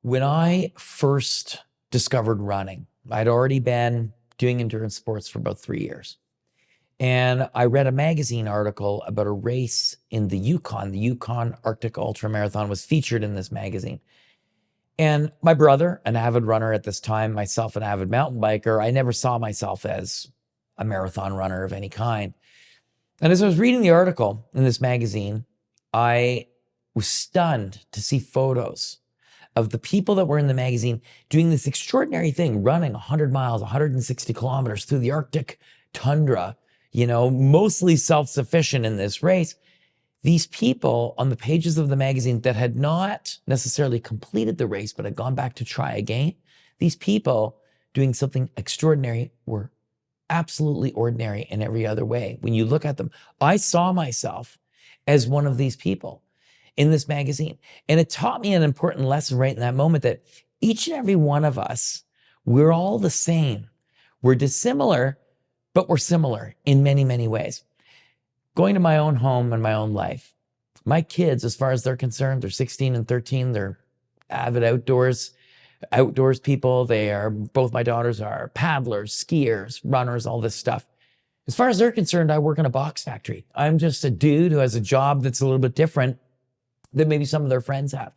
When I first discovered running, I'd already been doing endurance sports for about 3 years. And I read a magazine article about a race in the Yukon. The Yukon Arctic Ultra Marathon was featured in this magazine. And my brother, an avid runner at this time, myself, an avid mountain biker, I never saw myself as a marathon runner of any kind. And as I was reading the article in this magazine, I was stunned to see photos of the people that were in the magazine doing this extraordinary thing, running 100 miles, 160 kilometers through the Arctic tundra, mostly self-sufficient in this race. These people on the pages of the magazine that had not necessarily completed the race, but had gone back to try again, these people doing something extraordinary were absolutely ordinary in every other way. When you look at them, I saw myself as one of these people in this magazine. And it taught me an important lesson right in that moment that each and every one of us, we're all the same. We're dissimilar, but we're similar in many, many ways. Going to my own home and my own life, my kids, as far as they're concerned, they're 16 and 13. They're avid outdoors people. Both my daughters are paddlers, skiers, runners, all this stuff. As far as they're concerned, I work in a box factory. I'm just a dude who has a job that's a little bit different than maybe some of their friends have.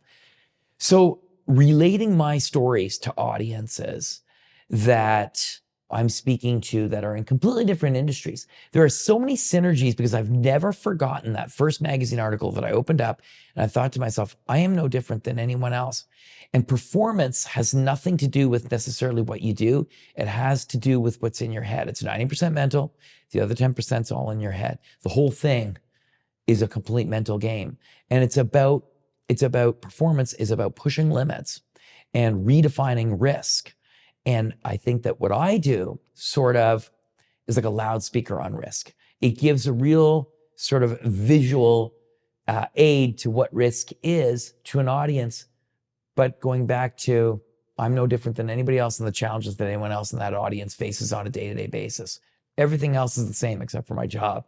So relating my stories to audiences that I'm speaking to that are in completely different industries, there are so many synergies because I've never forgotten that first magazine article that I opened up and I thought to myself, I am no different than anyone else. And performance has nothing to do with necessarily what you do. It has to do with what's in your head. It's 90% mental. The other 10% is all in your head. The whole thing is a complete mental game. And it's about performance is about pushing limits and redefining risk. And I think that what I do sort of is like a loudspeaker on risk. It gives a real sort of visual aid to what risk is to an audience. But going back to, I'm no different than anybody else in the challenges that anyone else in that audience faces on a day-to-day basis. Everything else is the same except for my job.